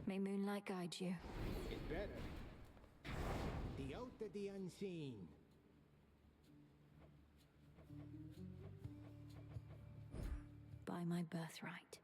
May moonlight guide you. It better. The oath of the unseen. By my birthright.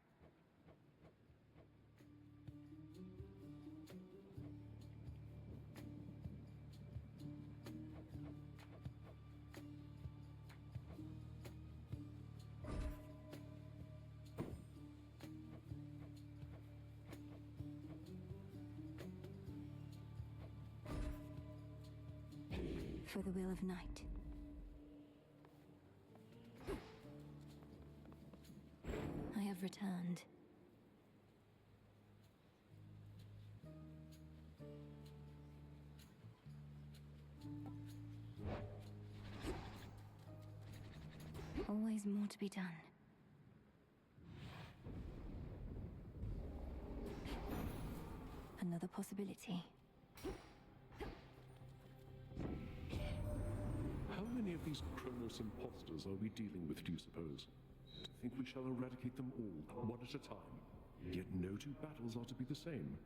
For the will of night. I have returned. Always more to be done. Another possibility. How many of these Kronos imposters are we dealing with, do you suppose? To think we shall eradicate them all, one at a time. Yet no two battles are to be the same.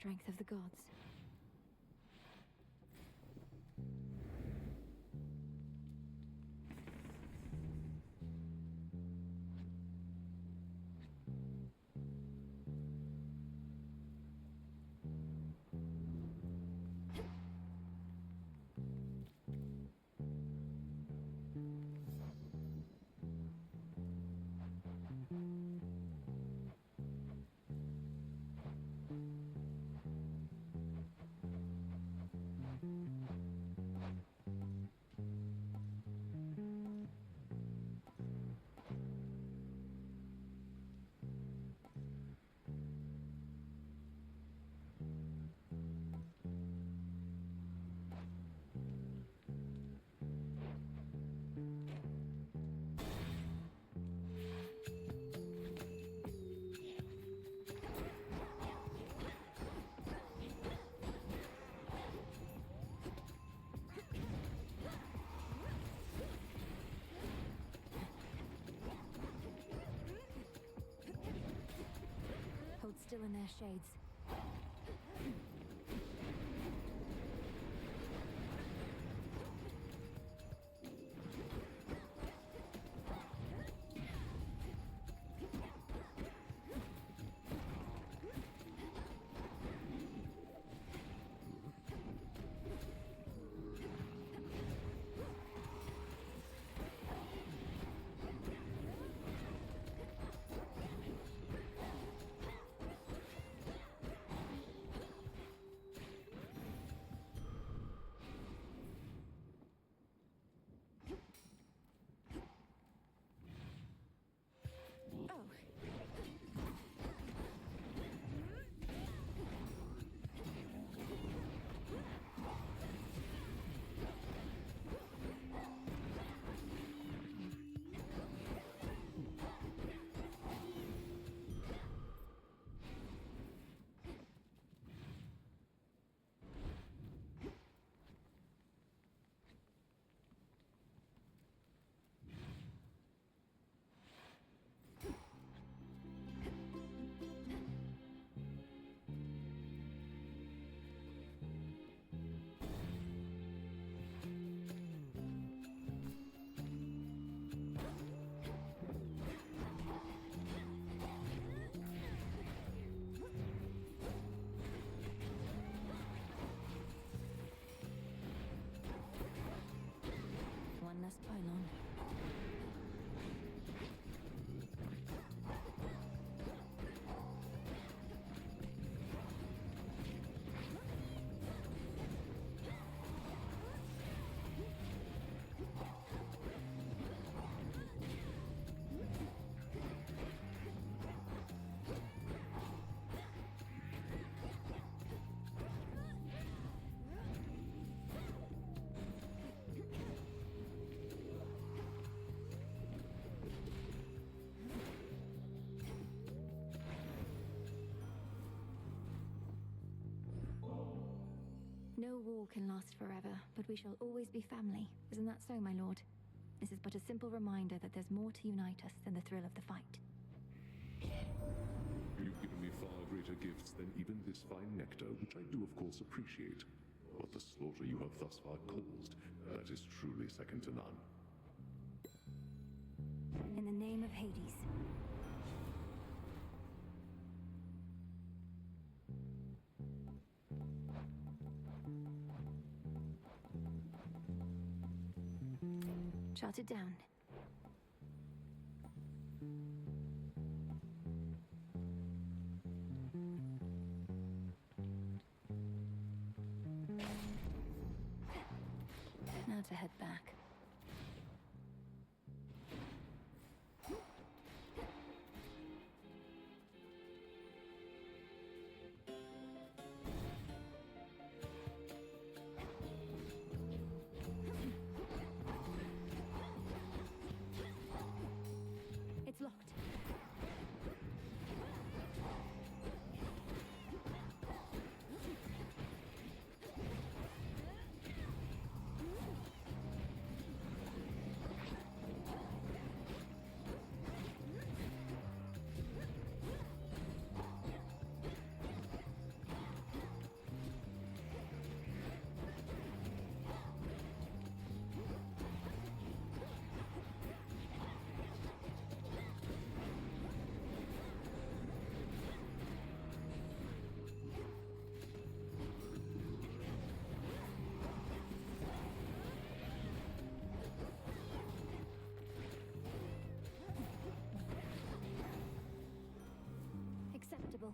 Strength of the gods. Hold still in their shades. No war can last forever, but we shall always be family. Isn't that so, my lord? This is but a simple reminder that there's more to unite us than the thrill of the fight. You've given me far greater gifts than even this fine nectar, which I do of course appreciate. But the slaughter you have thus far caused, that is truly second to none. In the name of Hades. Shut it down. Now to head back. It's locked. Acceptable.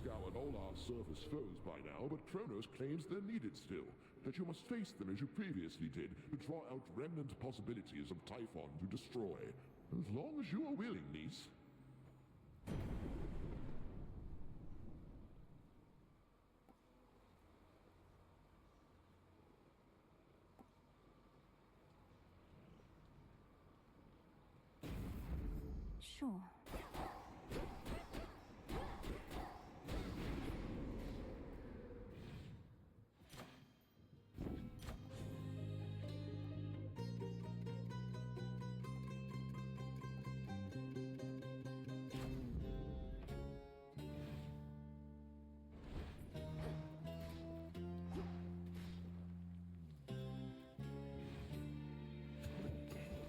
Scoured all our surface foes by now, but Kronos claims they're needed still. That you must face them as you previously did, to draw out remnant possibilities of Typhon to destroy. As long as you are willing, niece. Sure.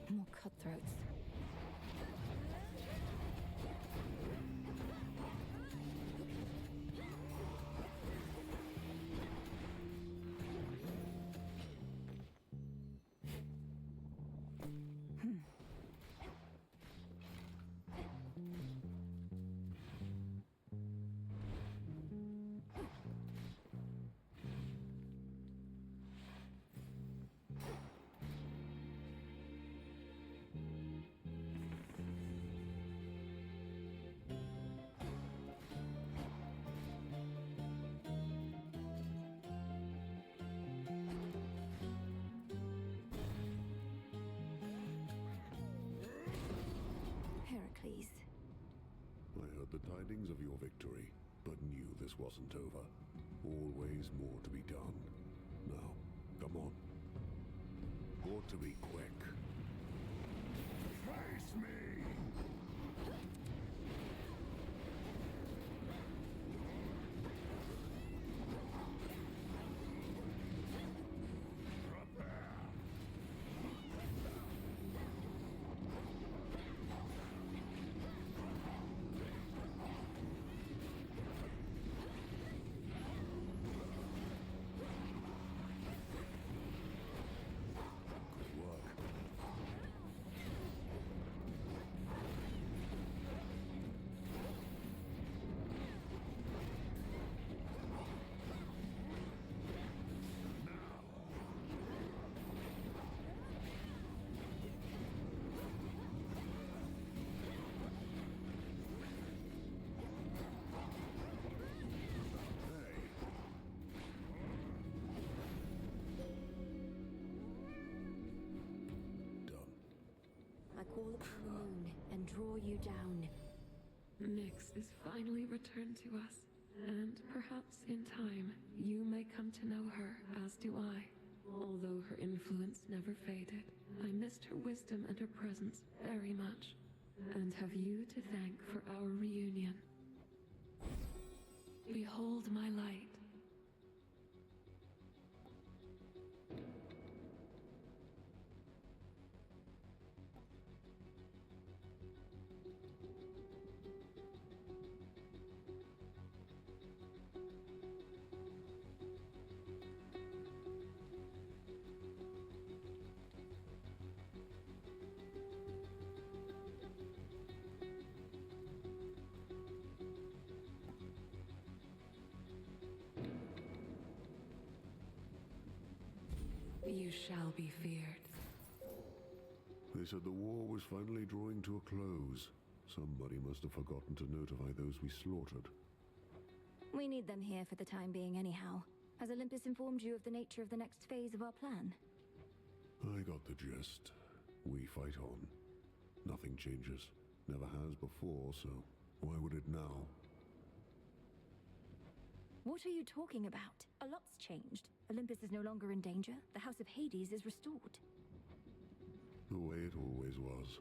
More cutthroats. Heracles. I heard the tidings of your victory, but knew this wasn't over. Always more to be done. Now, come on. Ought to be quick. Face me! I call upon the moon and draw you down. Nyx is finally returned to us, and perhaps in time you may come to know her, as do I. Although her influence never faded, I missed her wisdom and her presence very much, and have you to thank for our reunion. Behold my light. You shall be feared. They said the war was finally drawing to a close. Somebody must have forgotten to notify those we slaughtered. We need them here for the time being anyhow. Has Olympus informed you of the nature of the next phase of our plan? I got the gist. We fight on. Nothing changes. Never has before, so why would it now? What are you talking about? A lot's changed. Olympus is no longer in danger. The House of Hades is restored. The way it always was.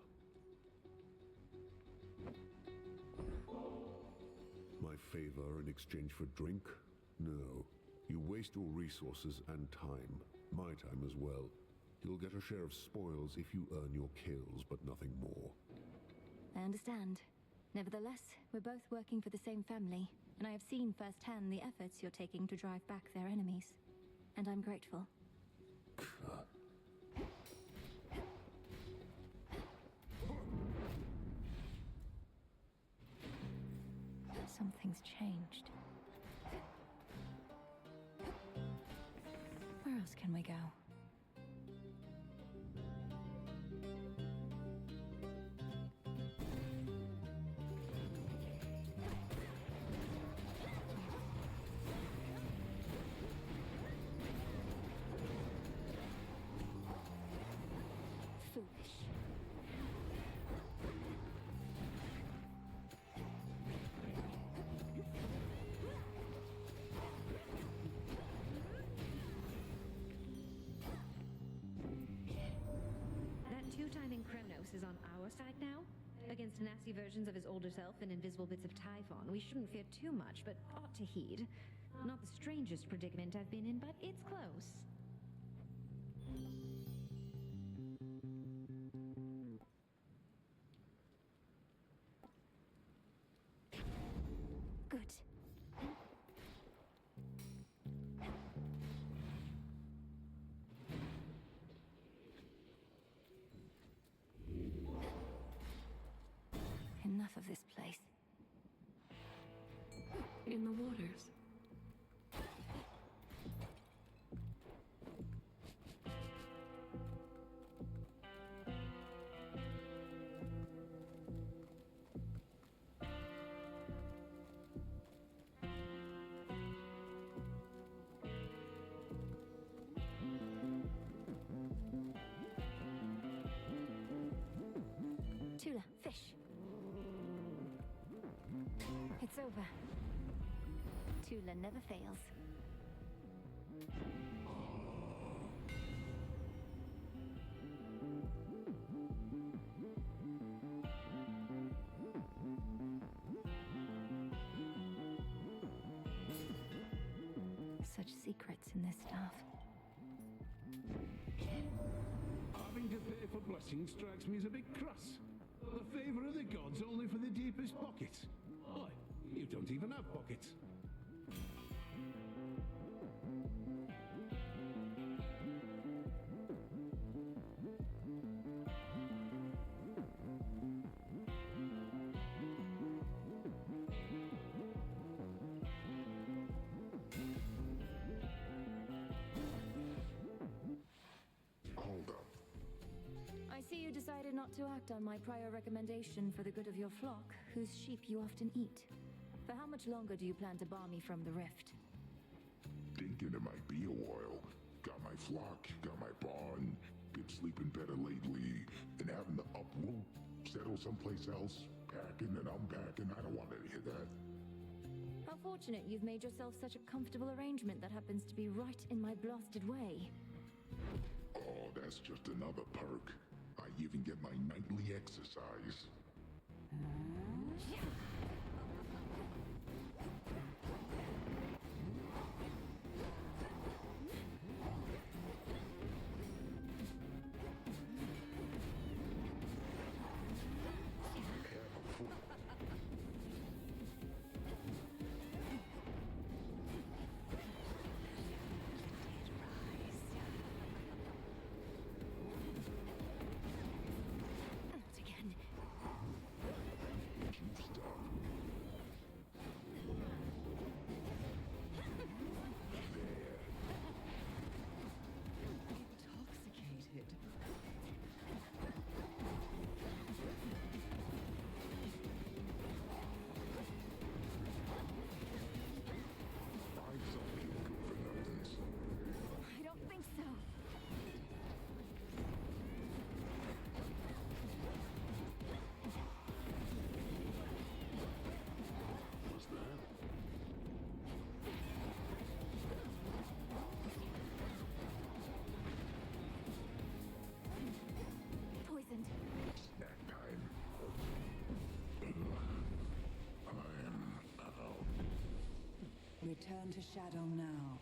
My favor in exchange for drink? No. You waste your resources and time. My time as well. You'll get a share of spoils if you earn your kills, but nothing more. I understand. Nevertheless, we're both working for the same family, and I have seen firsthand the efforts you're taking to drive back their enemies. And I'm grateful. Something's changed. Where else can we go? Foolish. That two-timing Kronos is on our side now? Against nasty versions of his older self and invisible bits of Typhon, we shouldn't fear too much, but ought to heed. Not the strangest predicament I've been in, but it's close. Good. Enough of this place. In the waters. Tula, fish. It's over. Tula never fails. Such secrets in this stuff. Having to pay for blessings strikes me as a bit crass. The favor of the gods only for the deepest pockets. Why, you don't even have pockets. Decided not to act on my prior recommendation for the good of your flock, whose sheep you often eat. For how much longer do you plan to bar me from the rift? Thinking it might be a while. Got my flock, got my barn, been sleeping better lately, and having to uproot, settle someplace else, packing and unpacking, I don't want any of that. How fortunate you've made yourself such a comfortable arrangement that happens to be right in my blasted way. Oh, that's just another perk. I even get my nightly exercise. Return to Shadow now.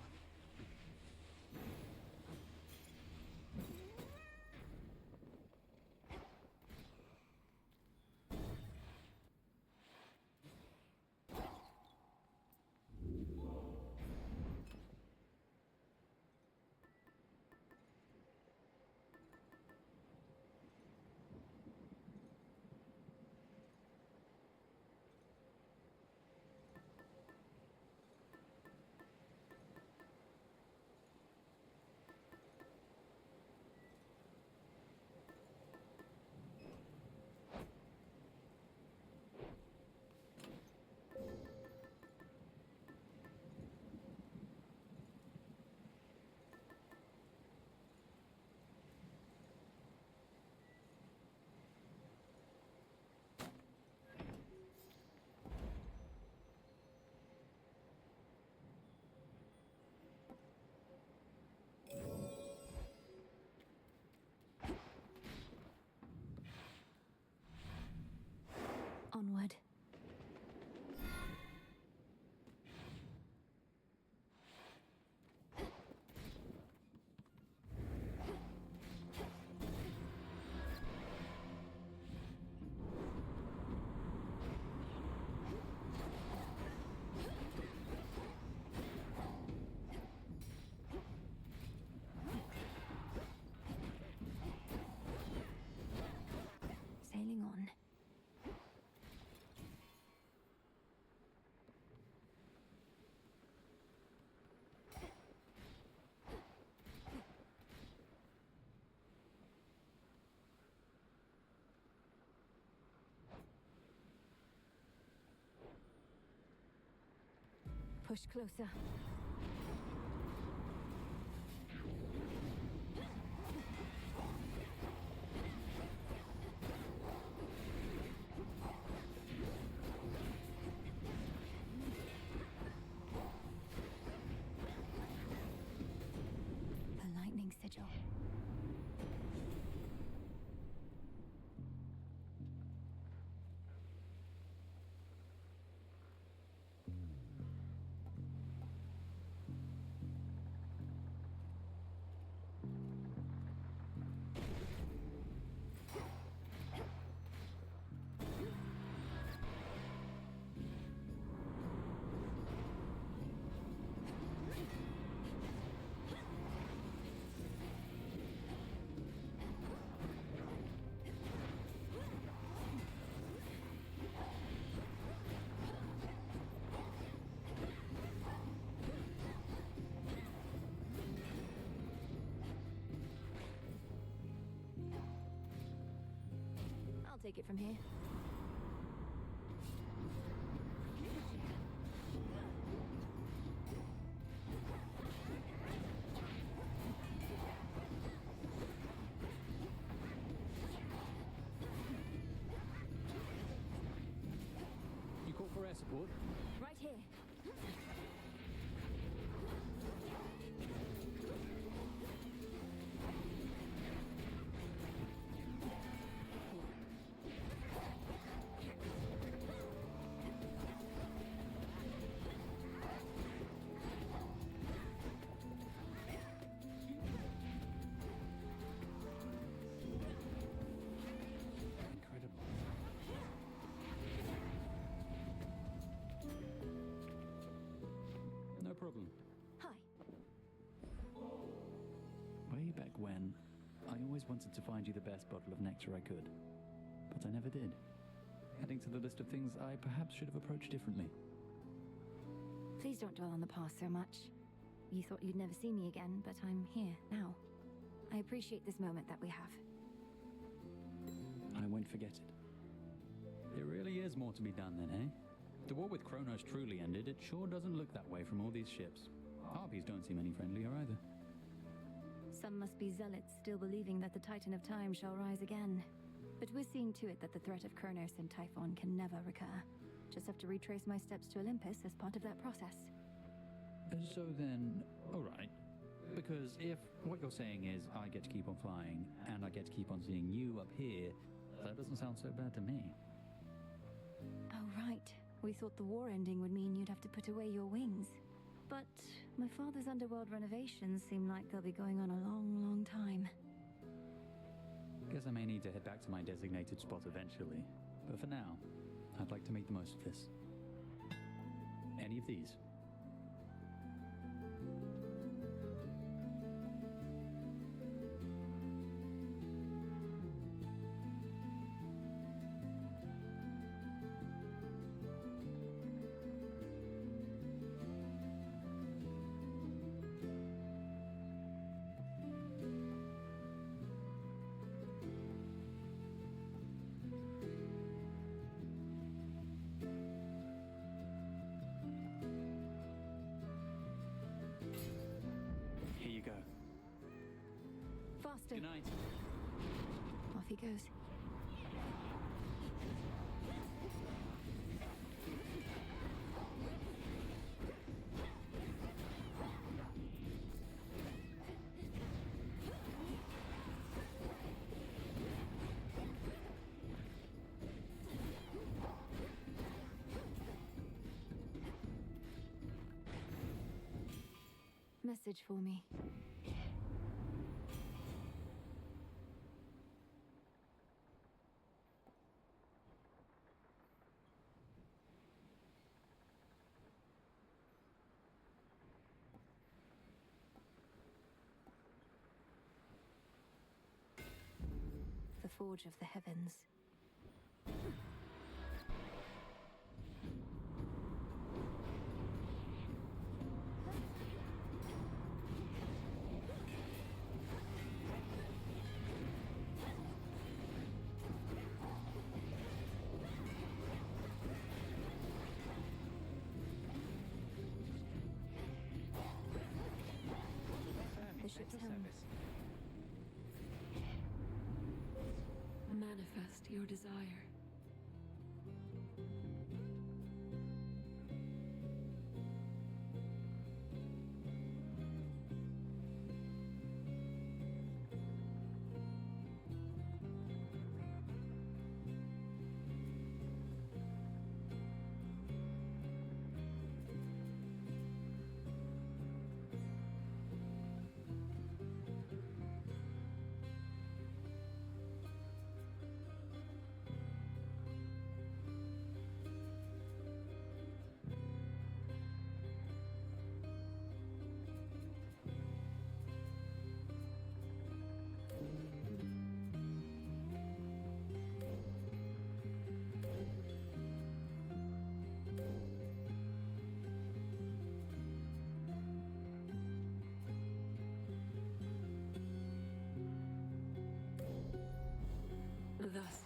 Onward. Sailing on. Push closer. The lightning sigil. take it from here. You call for air support? Right here. Incredible. No problem. Hi. Way back when, I always wanted to find you the best bottle of nectar I could. But I never did. Adding to the list of things I perhaps should have approached differently. Please don't dwell on the past so much. You thought you'd never see me again, but I'm here now. I appreciate this moment that we have. I won't forget it. There really is more to be done then, eh? The war with Kronos truly ended, it sure doesn't look that way from all these ships. Harpies don't seem any friendlier either. Some must be zealots still believing that the Titan of Time shall rise again. But we're seeing to it that the threat of Kronos and Typhon can never recur. Just have to retrace my steps to Olympus as part of that process. So then, alright. Because if what you're saying is I get to keep on flying, and I get to keep on seeing you up here, that doesn't sound so bad to me. Oh, right. We thought the war ending would mean you'd have to put away your wings. But my father's underworld renovations seem like they'll be going on a long, long time. Guess I may need to head back to my designated spot eventually. But for now, I'd like to make the most of this. Any of these? Here you go. Faster. Good night. Off he goes. Message for me. The Forge of the Heavens. The ship's helm. Manifest your desire.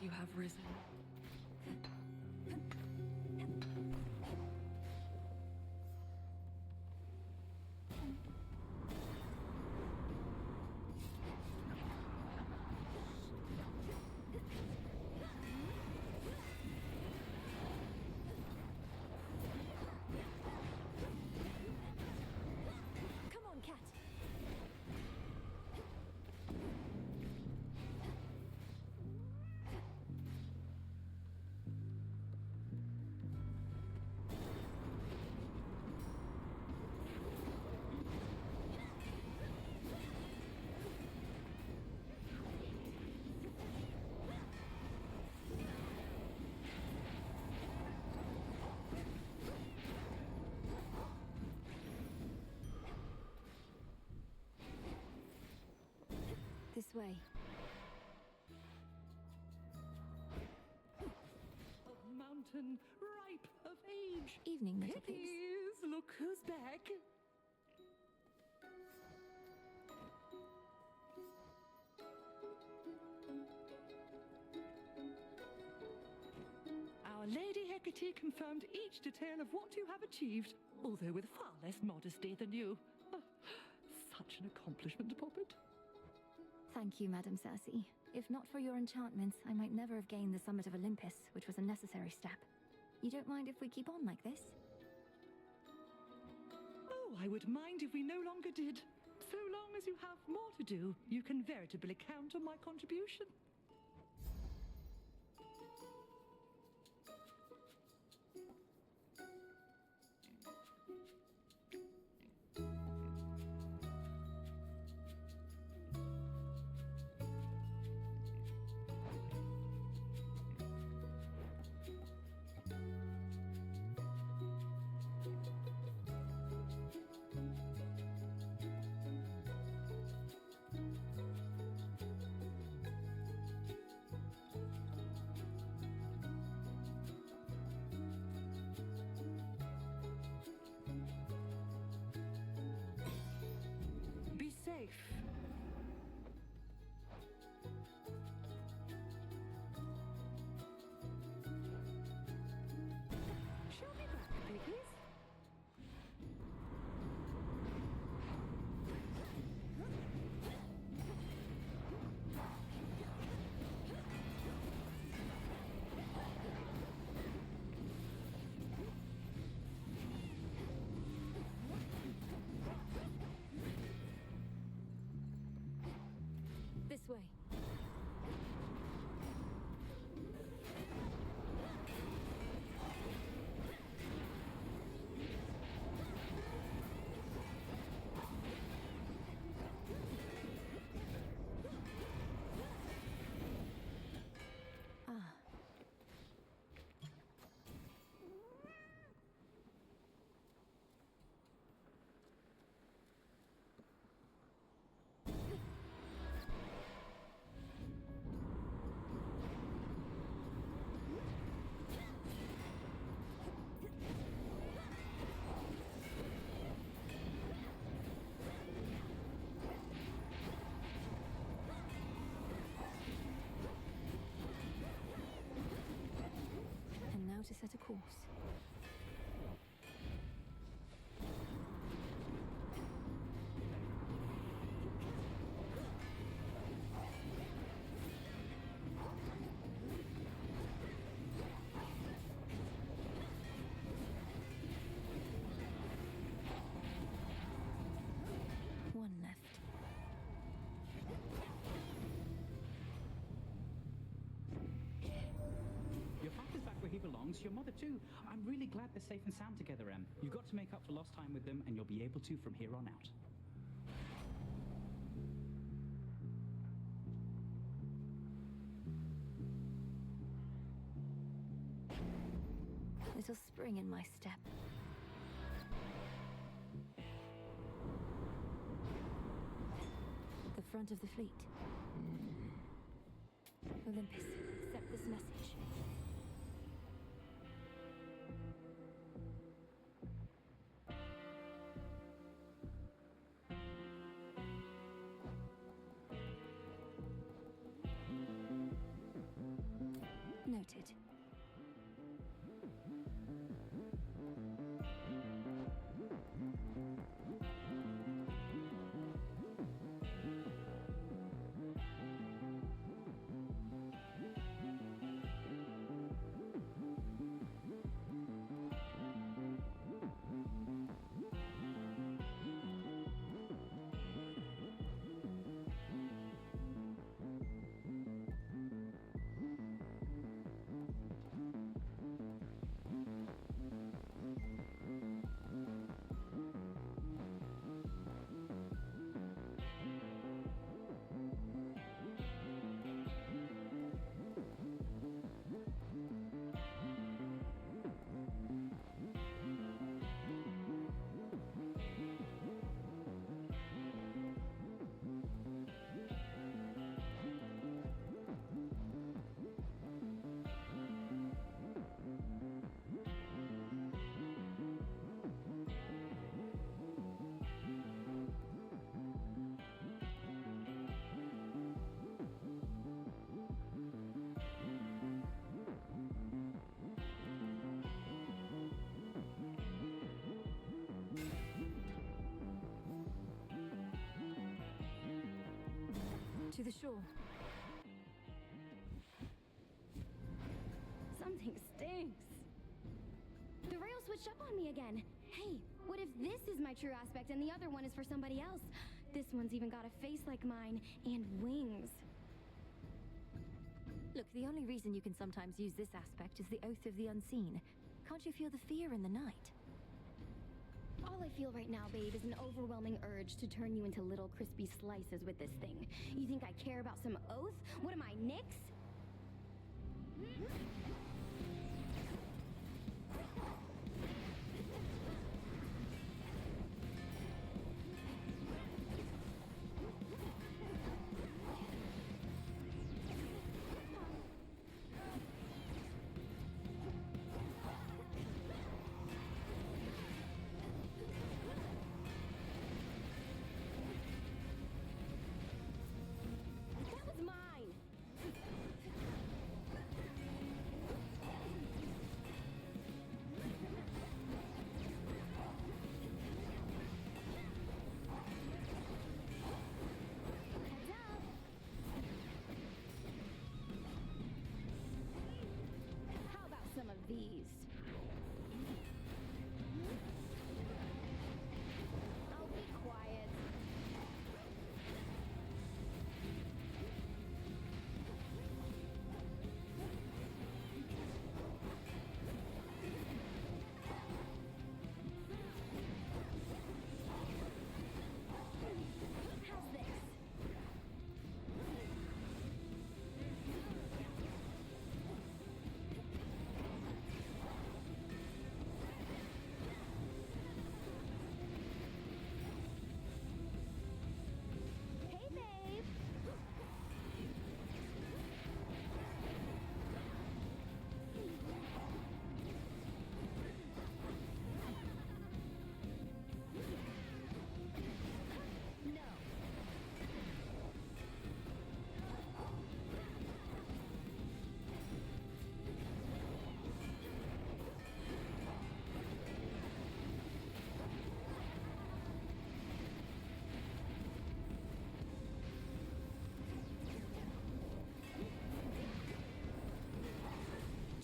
you have risen. Come on, cat. This way. A mountain ripe of age. Evening, little pigs. Please, look who's back. Our Lady Hecate confirmed each detail of what you have achieved, although with far less modesty than you. Such an accomplishment, Poppet. Thank you, Madam Circe. If not for your enchantments, I might never have gained the summit of Olympus, which was a necessary step. You don't mind if we keep on like this? Oh, I would mind if we no longer did. So long as you have more to do, you can veritably count on my contribution. Be safe. Show me back, piggies. This way. Ah. And now to set a course. One left. Your father's back where he belongs, your mother too. I'm really glad they're safe and sound together, Em. You've got to make up for lost time with them, and you'll be able to from here on out. Little spring in my step. The front of the fleet. Olympus, accept this message. To the shore. Something stinks. The rail switched up on me again. Hey, what if this is my true aspect and the other one is for somebody else? This one's even got a face like mine and wings. Look, the only reason you can sometimes use this aspect is the oath of the unseen. Can't you feel the fear in the night? All I feel right now, babe, is an overwhelming urge to turn you into little crispy slices with this thing. You think I care about some oath? What am I, Nyx? That was mine! Heads up! How about some of these? I'll be quiet. How's this? Hey, babe. No.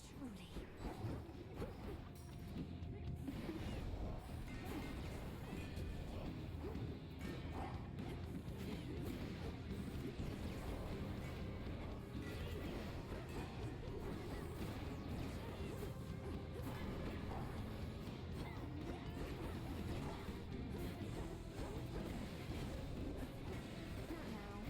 Truly. Not now.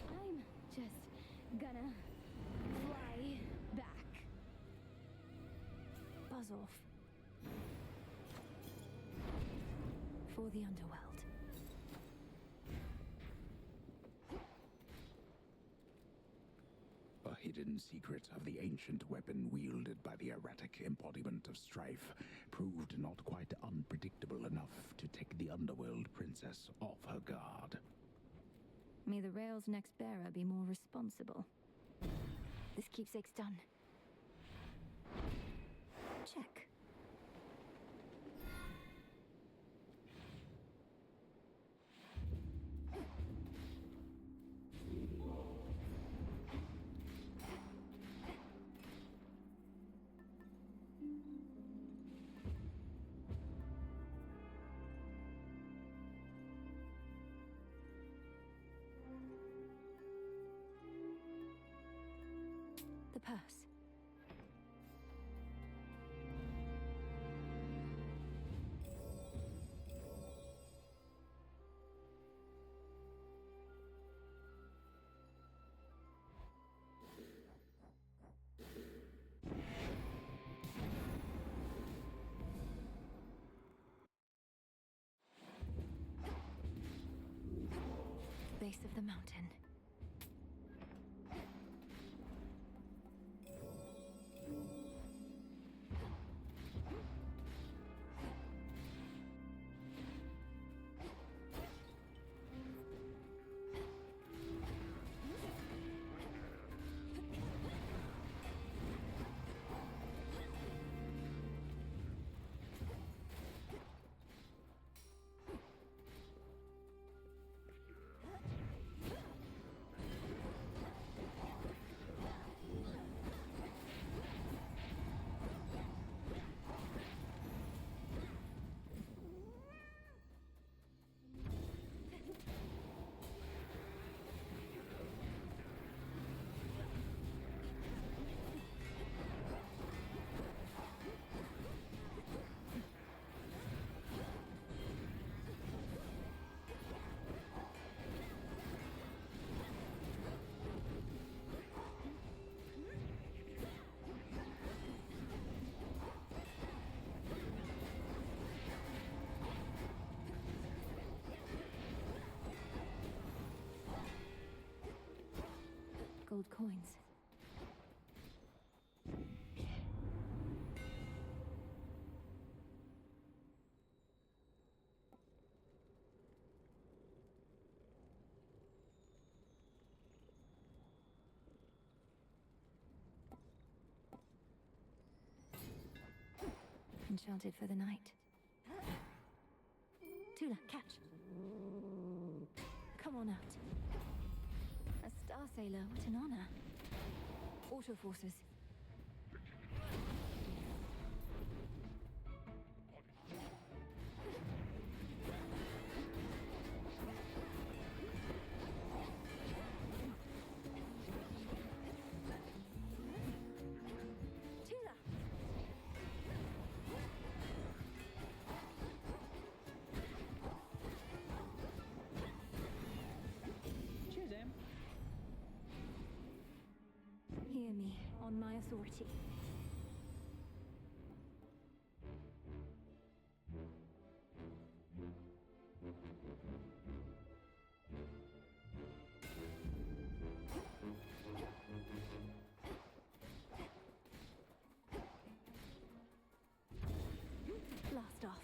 I'm just gonna fly back. Buzz off. For the underworld. A hidden secret of the ancient weapon wielded by the erratic embodiment of strife proved not quite unpredictable enough to take the underworld princess off her guard. May the rail's next bearer be more responsible. This keepsake's done. Check. The purse. Base of the mountain. gold coins. Enchanted for the night. Tula, catch. Come on out. A star sailor, what an honor. Auto forces. Hear me, on my authority. Blast off.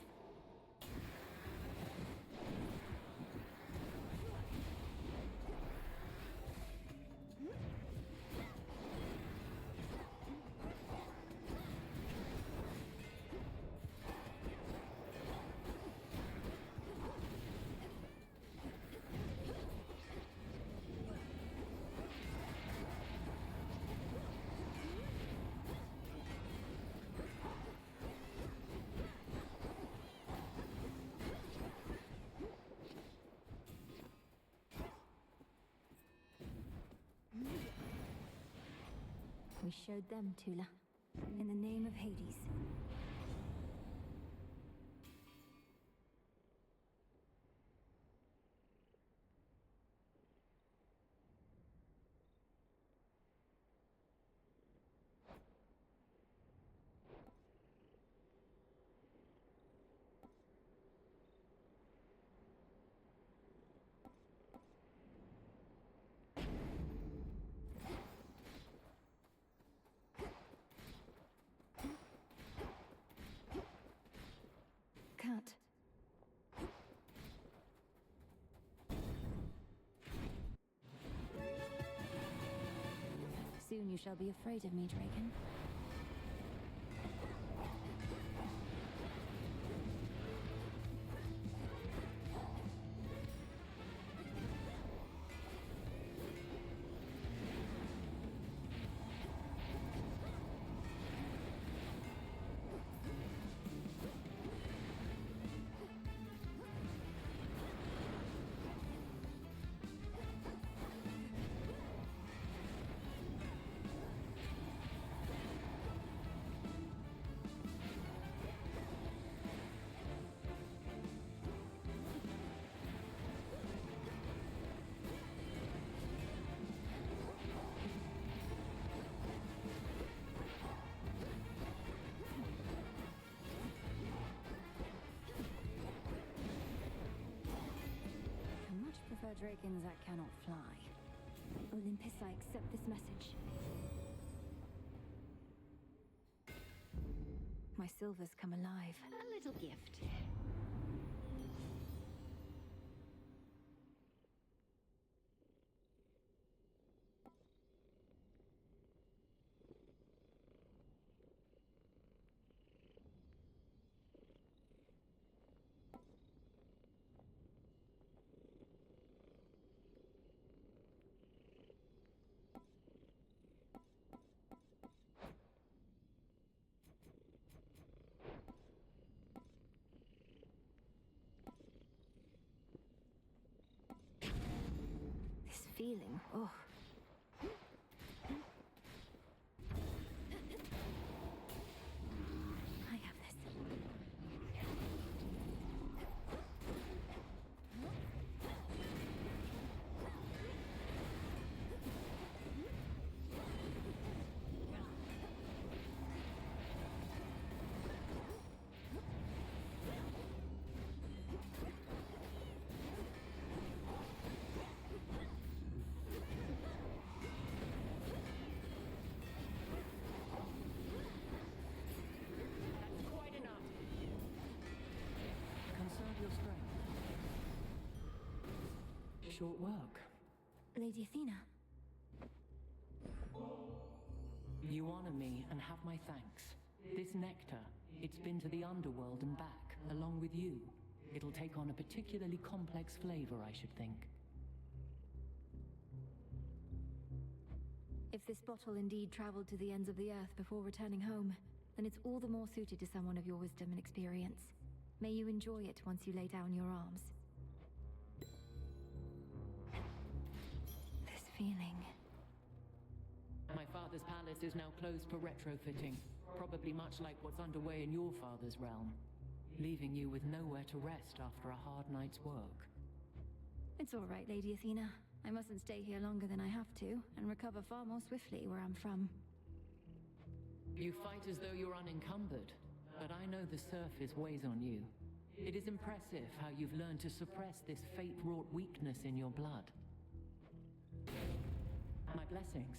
We showed them, Tula. In the name of Hades. Cut. Soon you shall be afraid of me, Draken. Prefer dragons that cannot fly. Olympus, I accept this message. My silvers come alive. A little gift. Feeling, oh. I have this. short work. Lady Athena. You honor me and have my thanks. This nectar, it's been to the underworld and back, along with you. It'll take on a particularly complex flavor, I should think. If this bottle indeed traveled to the ends of the earth before returning home, then it's all the more suited to someone of your wisdom and experience. May you enjoy it once you lay down your arms. This feeling. My father's palace is now closed for retrofitting, probably much like what's underway in your father's realm, leaving you with nowhere to rest after a hard night's work. It's all right, Lady Athena. I mustn't stay here longer than I have to, and recover far more swiftly where I'm from. You fight as though you're unencumbered, but I know the surface weighs on you. It is impressive how you've learned to suppress this fate-wrought weakness in your blood. My blessings.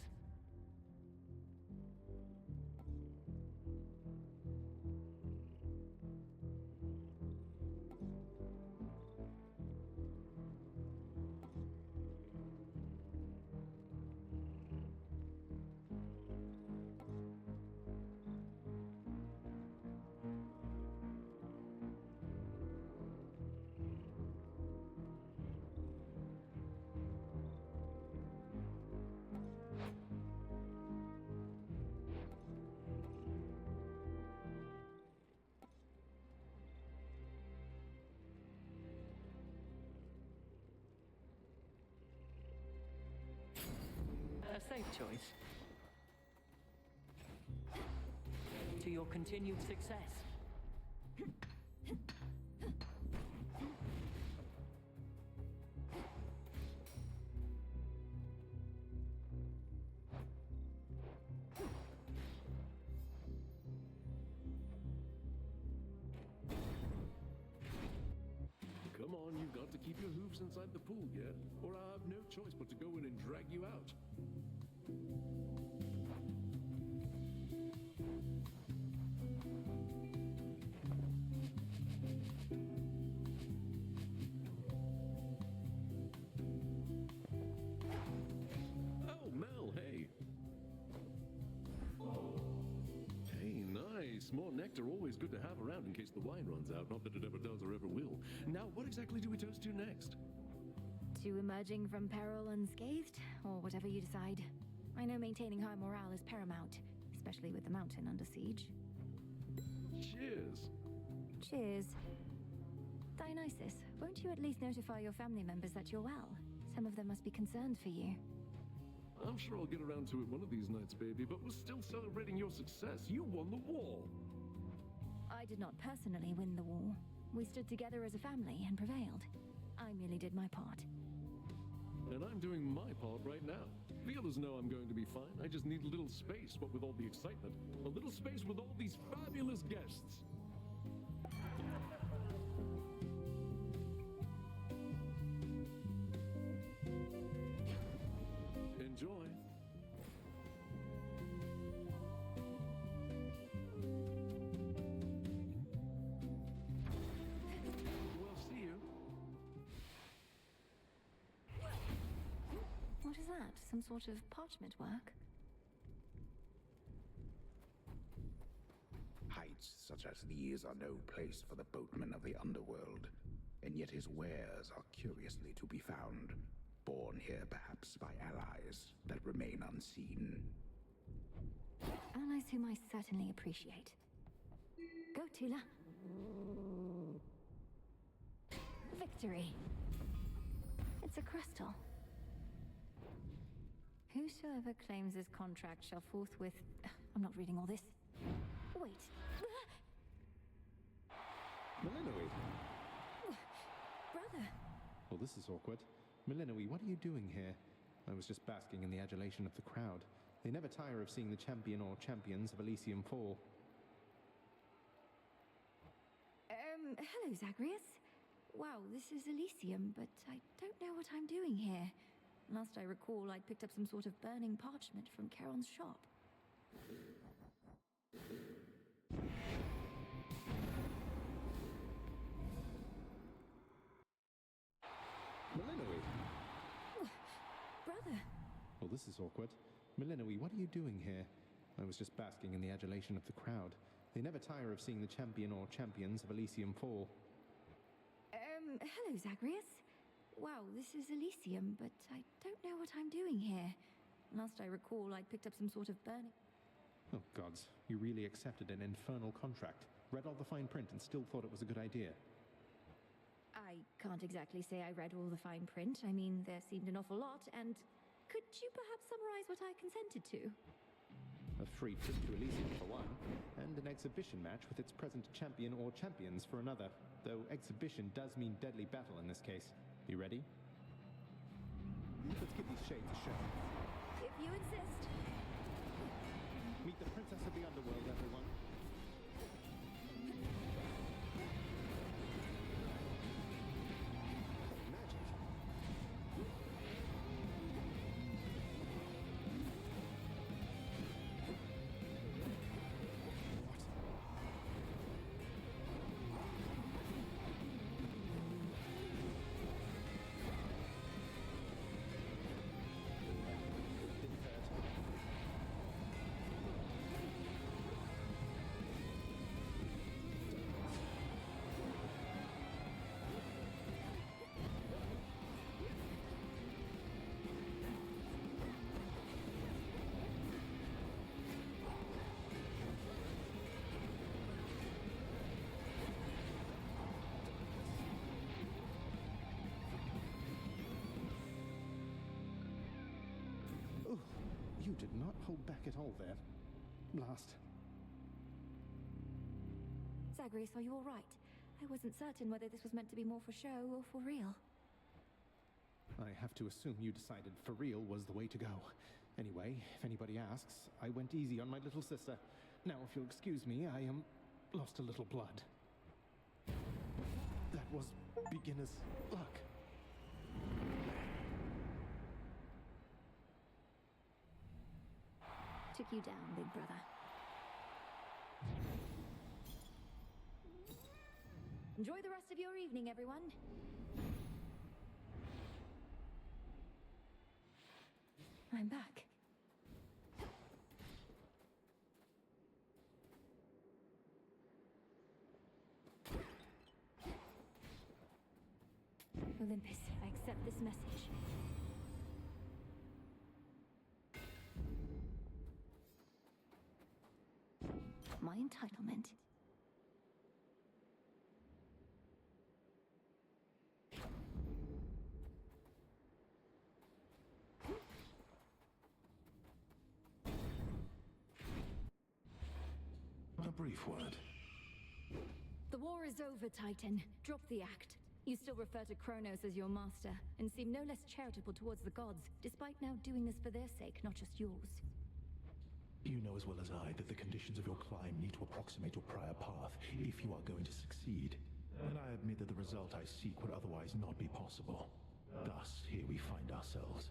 A safe choice. To your continued success. Come on, you've got to keep your hooves inside the pool, yeah? Or I have no choice but to go in and drag you out. Oh, Mel, hey. Hey, nice. More nectar, always good to have around in case the wine runs out. Not that it ever does or ever will. Now, what exactly do we toast to next? To emerging from peril unscathed, or whatever you decide. I know maintaining high morale is paramount, especially with the mountain under siege. Cheers. Cheers. Dionysus, won't you at least notify your family members that you're well? Some of them must be concerned for you. I'm sure I'll get around to it one of these nights, baby, but we're still celebrating your success. You won the war. I did not personally win the war. We stood together as a family and prevailed. I merely did my part. And I'm doing my part right now. The others know I'm going to be fine. I just need a little space, what with all the excitement. A little space with all these fabulous guests. Enjoy. Well, see you. What is that? Some sort of parchment work? Heights such as these are no place for the boatman of the underworld, and yet his wares are curiously to be found, born here perhaps by allies that remain unseen. Allies whom I certainly appreciate. Go, Tula. Victory. It's a crystal. Whosoever claims this contract shall forthwith... I'm not reading all this. Wait. Melinoe! Brother! Well, this is awkward. Melinoe, what are you doing here? I was just basking in the adulation of the crowd. They never tire of seeing the champion or champions of Elysium fall. Hello, Zagreus. Wow, this is Elysium, but I don't know what I'm doing here. Last I recall, I'd picked up some sort of burning parchment from Charon's shop. Melinoe! this is awkward. Millenoi, what are you doing here? I was just basking in the adulation of the crowd. They never tire of seeing the champion or champions of Elysium fall. Hello, Zagreus. Wow, this is Elysium, but I don't know what I'm doing here. Last I recall, I'd picked up some sort of burning... Oh, gods. You really accepted an infernal contract, read all the fine print, and still thought it was a good idea. I can't exactly say I read all the fine print. I mean, there seemed an awful lot, and... Could you perhaps summarize what I consented to? A free trip to Elysium for one, and an exhibition match with its present champion or champions for another. Though exhibition does mean deadly battle in this case. You ready? Let's give these shades a show. If you insist. Meet the Princess of the Underworld, everyone. You did not hold back at all there. Blast. Zagreus, are you all right? I wasn't certain whether this was meant to be more for show or for real. I have to assume you decided for real was the way to go. Anyway, if anybody asks, I went easy on my little sister. Now, if you'll excuse me, I lost a little blood. That was beginner's luck. Took you down, big brother. Enjoy the rest of your evening, everyone. I'm back. Olympus, I accept this message. My entitlement. A brief word. The war is over, Titan. Drop the act. You still refer to Kronos as your master, and seem no less charitable towards the gods, despite now doing this for their sake, not just yours. You know as well as I that the conditions of your climb need to approximate your prior path if you are going to succeed. And I admit that the result I seek would otherwise not be possible. Thus, here we find ourselves.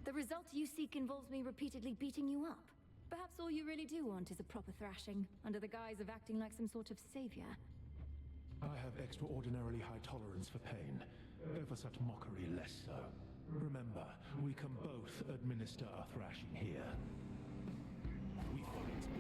The result you seek involves me repeatedly beating you up. Perhaps all you really do want is a proper thrashing, under the guise of acting like some sort of savior. I have extraordinarily high tolerance for pain. Over such mockery, less so. Remember, we can both administer a thrashing here. We fight.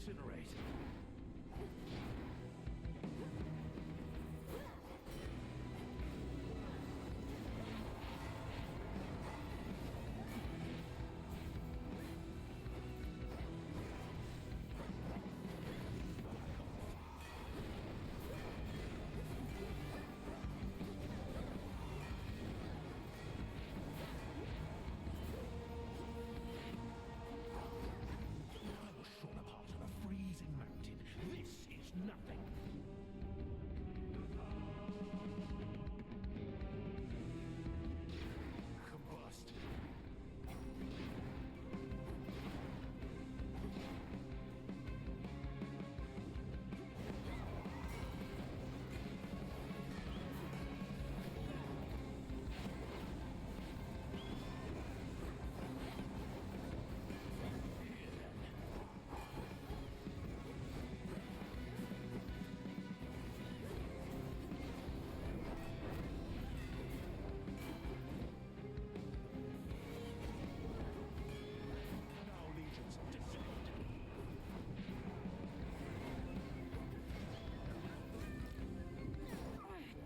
incinerate. Nothing. Combust.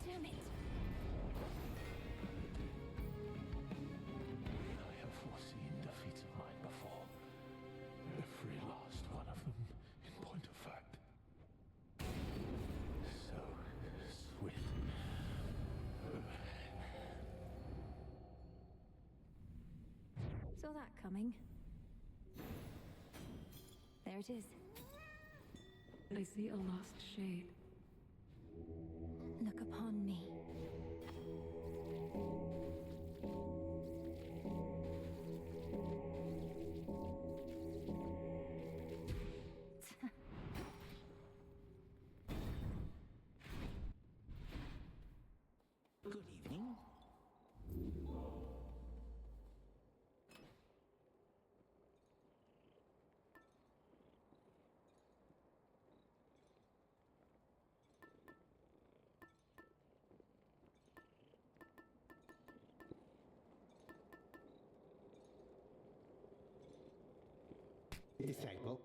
Damn it. I have foreseen defeats of mine before. Every last one of them, in point of fact. So swift. Saw that coming. There it is. I see a lost shade. Look upon me. Good evening. Disciple.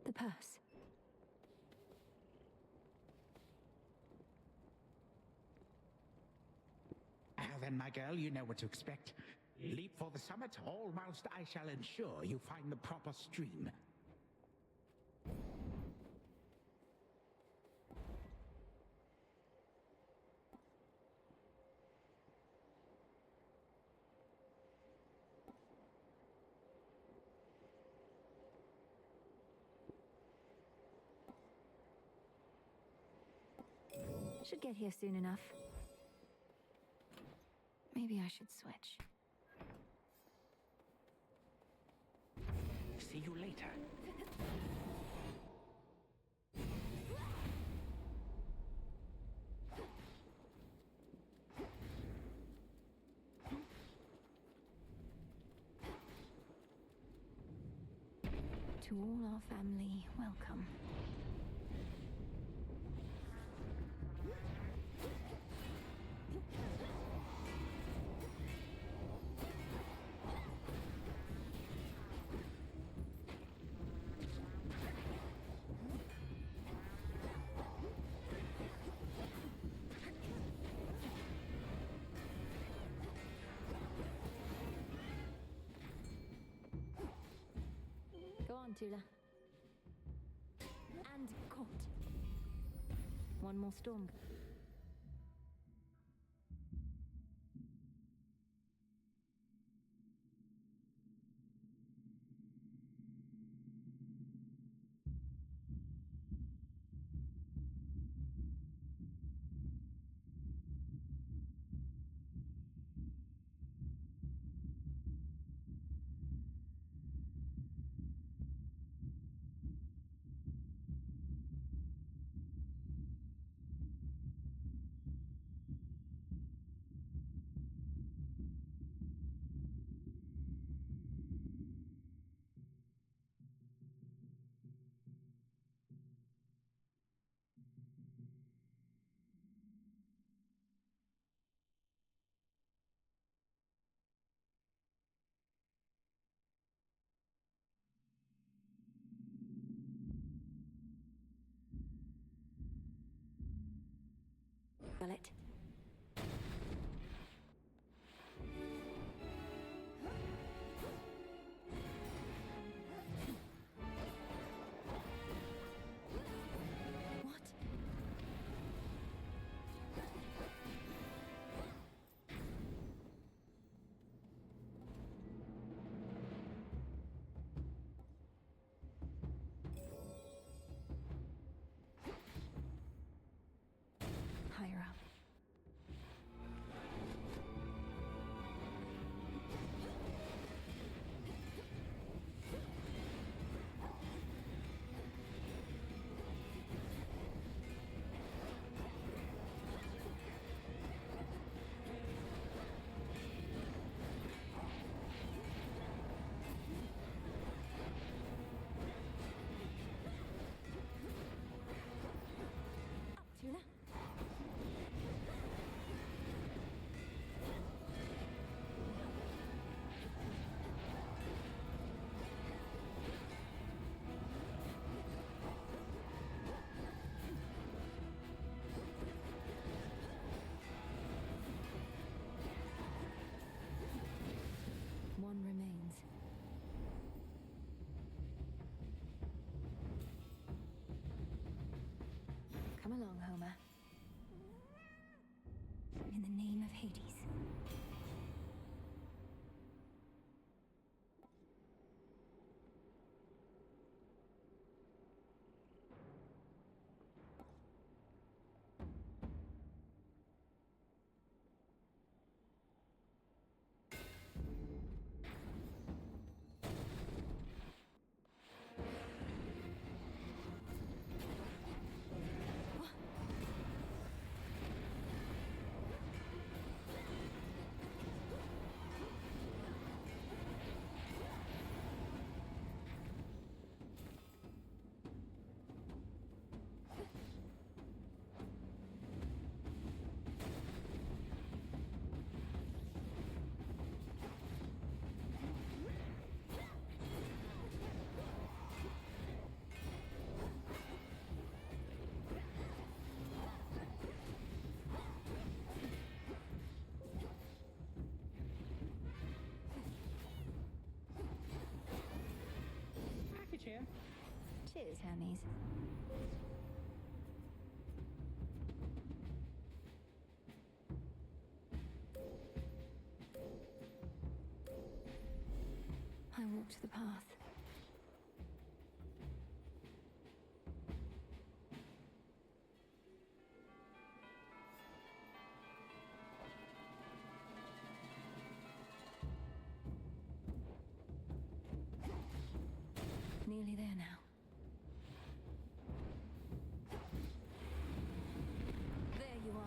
The purse. Then, my girl, you know what to expect. Leap for the summit, all whilst I shall ensure you find the proper stream. Should get here soon enough. Maybe I should switch. See you later. To all our family, welcome. Go on, Tula. And caught. One more storm. cheer. Cheers, Hermes. I walked the path. Nearly there now. There you are.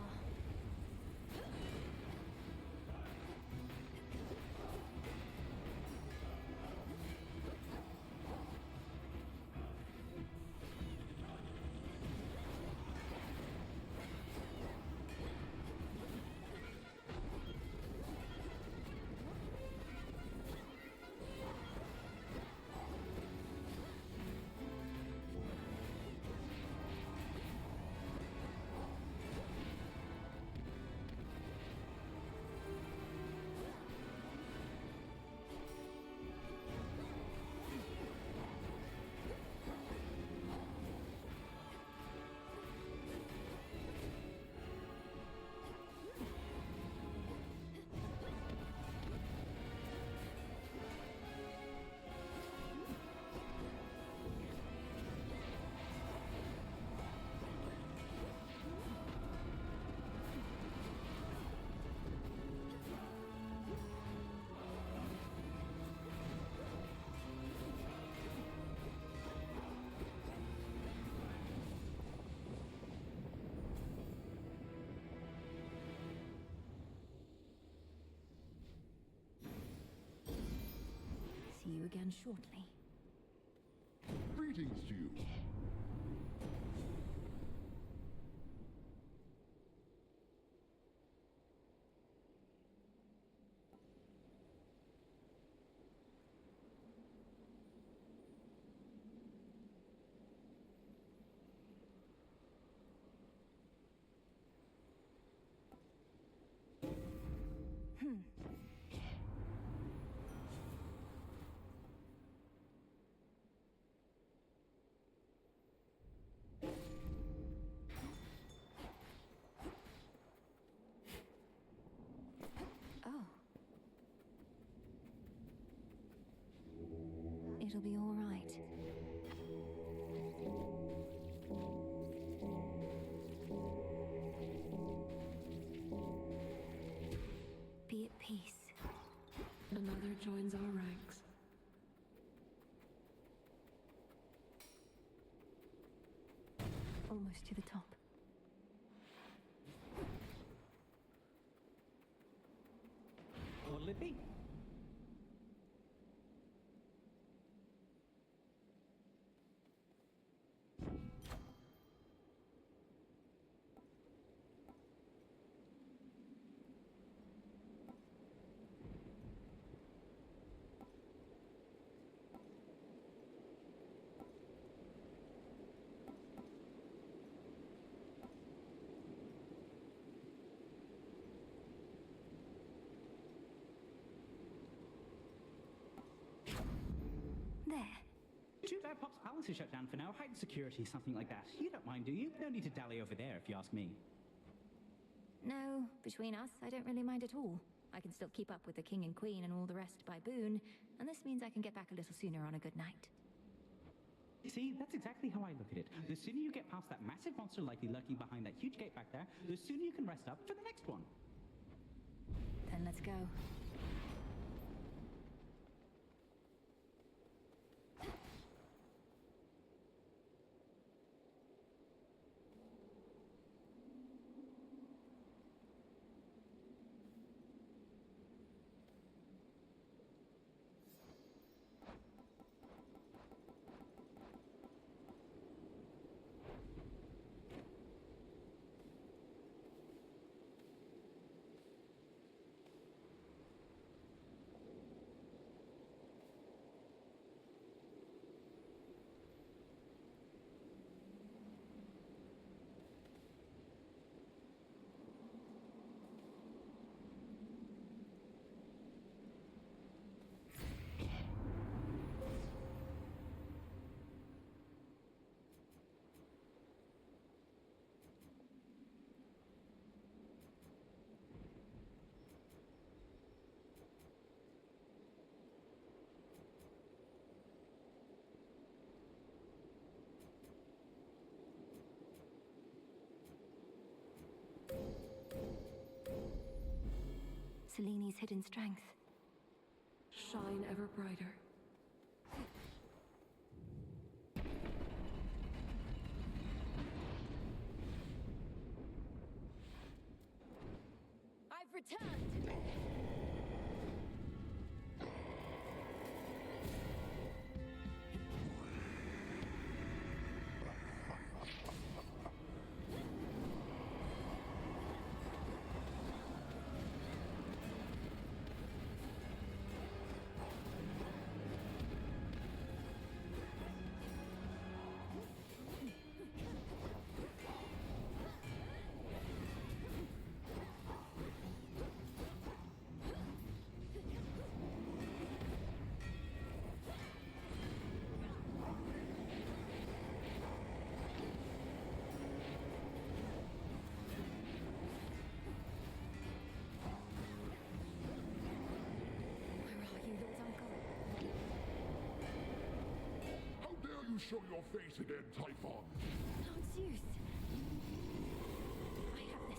See you again shortly. Greetings to you. Oh. It'll be all right. Be at peace. Another joins our ranks. Almost to the top. What'll it be? There. Shoot, Pop's palace is shut down for now. Heightened security, something like that. You don't mind, do you? No need to dally over there, if you ask me. No, between us, I don't really mind at all. I can still keep up with the king and queen and all the rest by boon, and this means I can get back a little sooner on a good night. See, that's exactly how I look at it. The sooner you get past that massive monster likely lurking behind that huge gate back there, the sooner you can rest up for the next one. Then let's go. Seleni's hidden strength. Shine ever brighter. I've returned! How dare you show your face again, Typhon? Lord Zeus! I have this.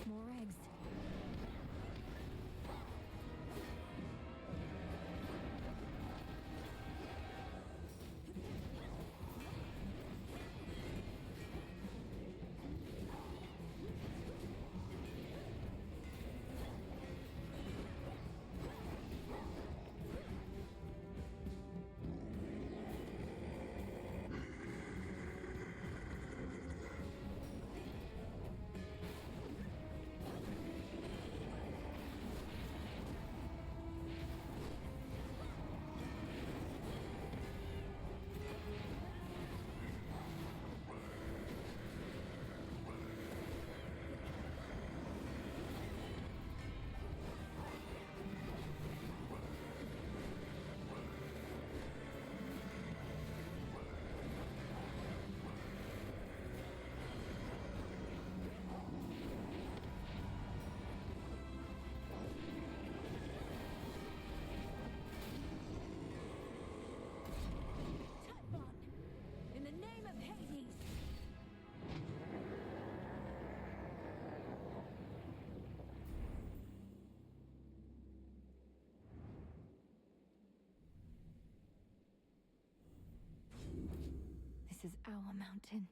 More eggs. In the name of Hades! This is our mountain.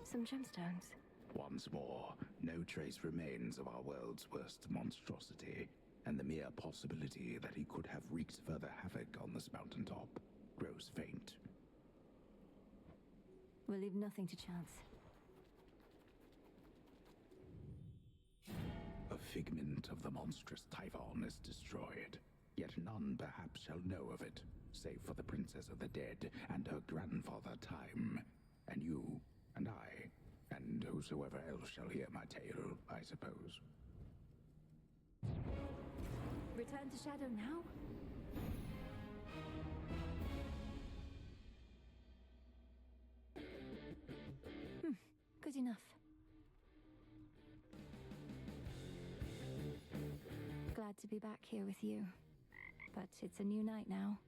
Some gemstones. Once more, no trace remains of our world's worst monstrosity, and the mere possibility that he could have wreaked further havoc on this mountaintop grows faint. We'll leave nothing to chance. A figment of the monstrous Typhon is destroyed, yet none perhaps shall know of it, save for the Princess of the Dead and her grandfather Time, and you, and I, and whosoever else shall hear my tale, I suppose. Return to Shadow now? Good enough. Glad to be back here with you. But it's a new night now.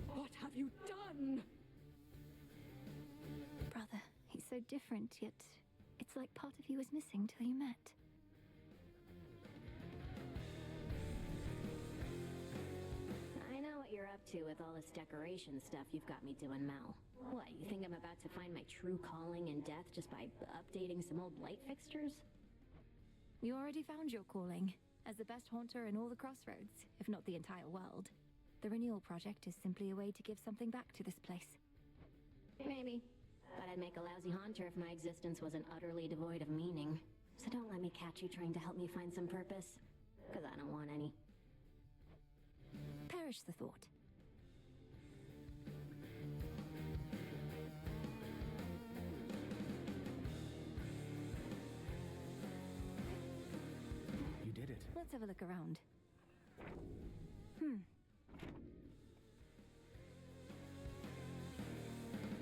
What have you done? Brother, he's so different, yet it's like part of you was missing till you met. I know what you're up to with all this decoration stuff you've got me doing, Mel. What, you think I'm about to find my true calling in death just by updating some old light fixtures? You already found your calling, as the best haunter in all the Crossroads, if not the entire world. The renewal project is simply a way to give something back to this place. Maybe. But I'd make a lousy haunter if my existence wasn't utterly devoid of meaning. So don't let me catch you trying to help me find some purpose. Because I don't want any. Perish the thought. You did it. Let's have a look around.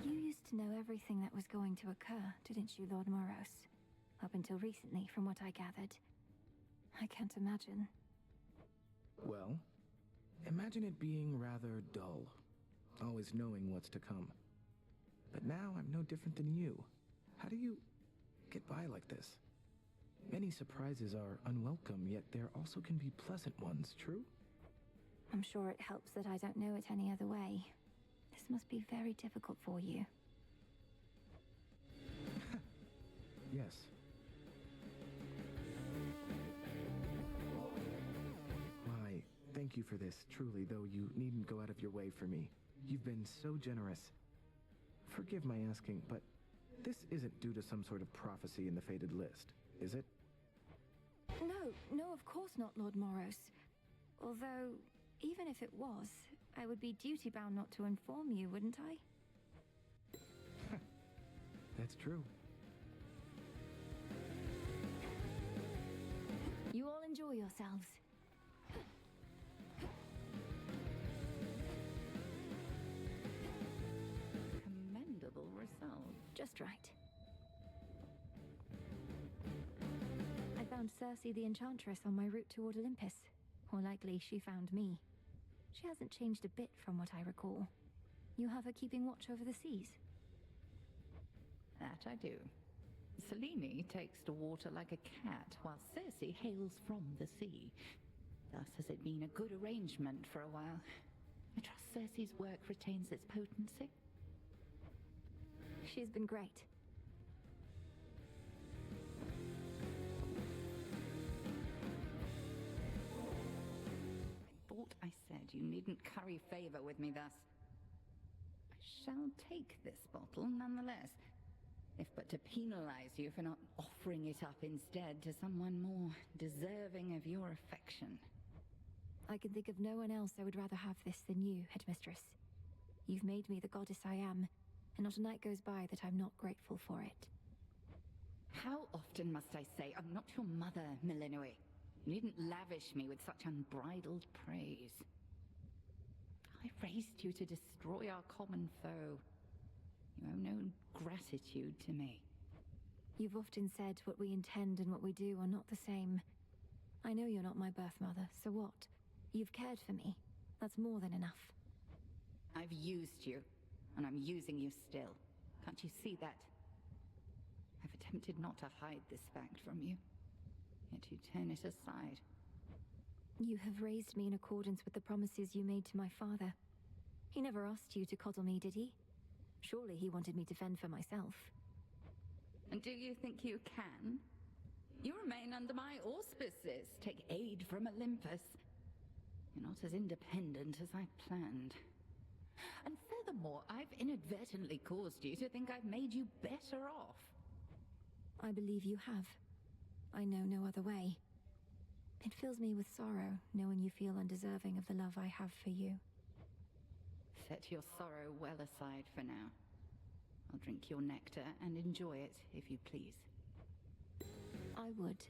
You used to know everything that was going to occur, didn't you, Lord Moros? Up until recently, from what I gathered. I can't imagine. Well, imagine it being rather dull. Always knowing what's to come. But now I'm no different than you. How do you get by like this? Many surprises are unwelcome, yet there also can be pleasant ones, true? I'm sure it helps that I don't know it any other way. This must be very difficult for you. Yes. Why, thank you for this, truly, though you needn't go out of your way for me. You've been so generous. Forgive my asking, but this isn't due to some sort of prophecy in the fated list, is it? No, of course not, Lord Moros. Although, even if it was, I would be duty-bound not to inform you, wouldn't I? That's true. You all enjoy yourselves. Commendable result. Just right. I found Circe the Enchantress on my route toward Olympus. Or likely, she found me. She hasn't changed a bit from what I recall. You have her keeping watch over the seas? That I do. Selene takes to water like a cat, while Circe hails from the sea. Thus has it been a good arrangement for a while. I trust Circe's work retains its potency. She's been great. I thought I said you needn't curry favor with me thus. I shall take this bottle nonetheless, if but to penalize you for not offering it up instead to someone more deserving of your affection. I can think of no one else I would rather have this than you, Headmistress. You've made me the goddess I am, and not a night goes by that I'm not grateful for it. How often must I say I'm not your mother, Millenoi? You needn't lavish me with such unbridled praise. I raised you to destroy our common foe. You owe no gratitude to me. You've often said what we intend and what we do are not the same. I know you're not my birth mother, so what? You've cared for me. That's more than enough. I've used you, and I'm using you still. Can't you see that? I've attempted not to hide this fact from you, yet you turn it aside. You have raised me in accordance with the promises you made to my father. He never asked you to coddle me, did he? Surely he wanted me to fend for myself. And do you think you can? You remain under my auspices, take aid from Olympus. You're not as independent as I planned. And furthermore, I've inadvertently caused you to think I've made you better off. I believe you have. I know no other way. It fills me with sorrow, knowing you feel undeserving of the love I have for you. Set your sorrow well aside for now. I'll drink your nectar and enjoy it, if you please. I would.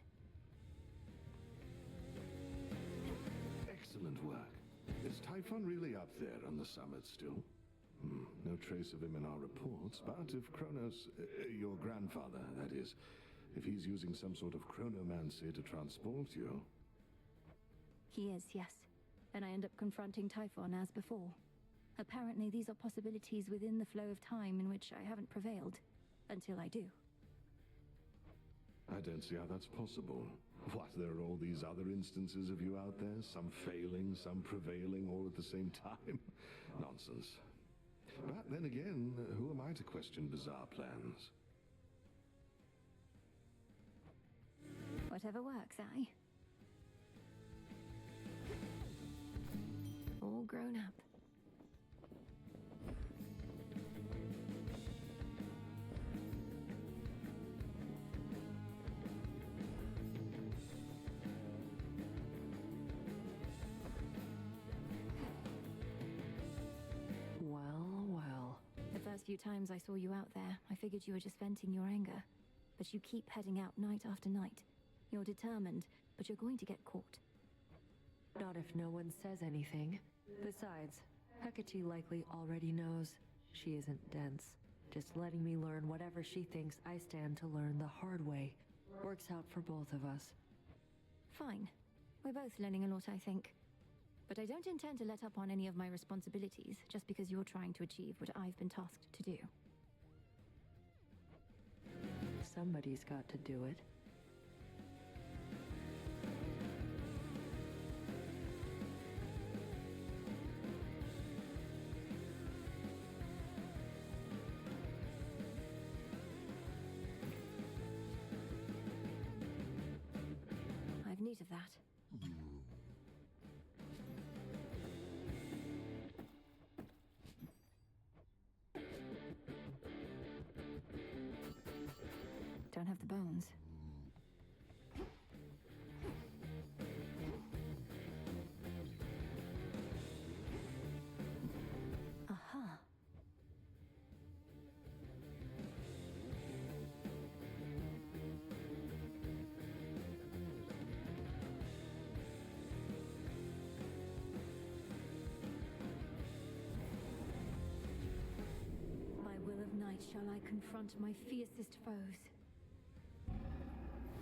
Excellent work. Is Typhon really up there on the summit still? No trace of him in our reports, but if Kronos, your grandfather, that is, if he's using some sort of chronomancy to transport you... He is, yes. And I end up confronting Typhon as before. Apparently these are possibilities within the flow of time in which I haven't prevailed. Until I do. I don't see how that's possible. What, there are all these other instances of you out there? Some failing, some prevailing, all at the same time? Nonsense. But then again, who am I to question bizarre plans? Whatever works, aye? all grown up. Well. The first few times I saw you out there, I figured you were just venting your anger. But you keep heading out night after night. You're determined, but you're going to get caught. Not if no one says anything. Besides, Hecate likely already knows. She isn't dense. Just letting me learn whatever she thinks I stand to learn the hard way. Works out for both of us. Fine. We're both learning a lot, I think. But I don't intend to let up on any of my responsibilities just because you're trying to achieve what I've been tasked to do. Somebody's got to do it. I've need of that. Don't have the bones. Aha. By will of night shall I confront my fiercest foes.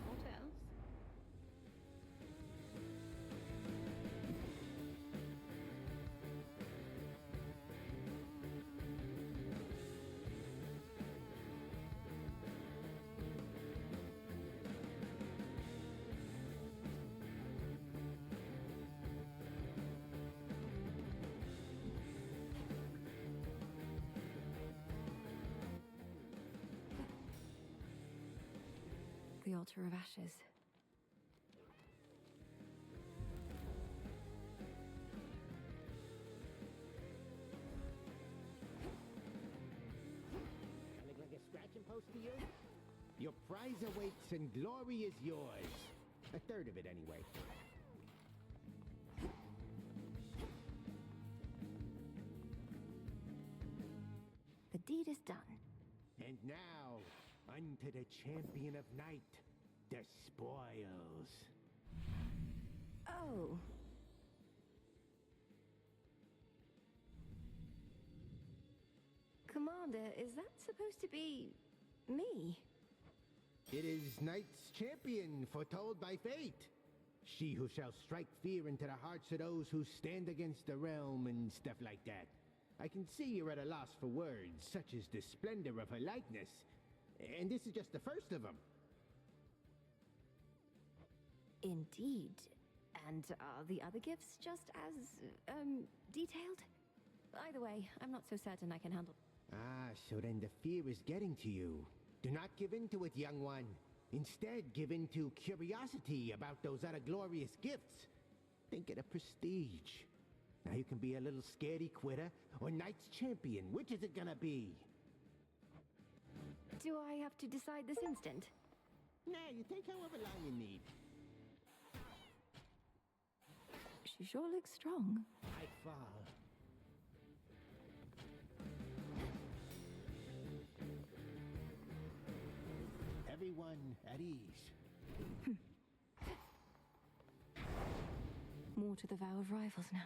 What else? The altar of ashes. Look like a scratching post to you? Your prize awaits and glory is yours. A third of it, anyway. The deed is done. And now, unto the champion of night, the spoils. Oh. Commander, is that supposed to be me? It is Night's champion, foretold by fate. She who shall strike fear into the hearts of those who stand against the realm and stuff like that. I can see you're at a loss for words, such as the splendor of her likeness. And this is just the first of them. Indeed. And are the other gifts just as, detailed? Either way, I'm not so certain I can handle... Ah, so then the fear is getting to you. Do not give in to it, young one. Instead, give in to curiosity about those other glorious gifts. Think of the prestige. Now you can be a little scaredy quitter or Knight's champion. Which is it gonna be? Do I have to decide this instant? Nah, you take however long you need. She sure looks strong. I fall. Everyone at ease. More to the vow of rivals now.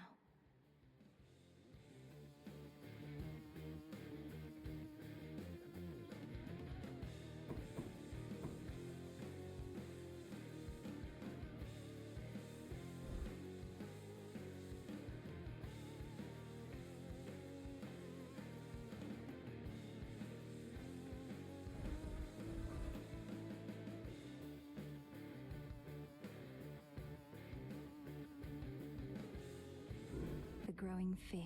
The growing fear.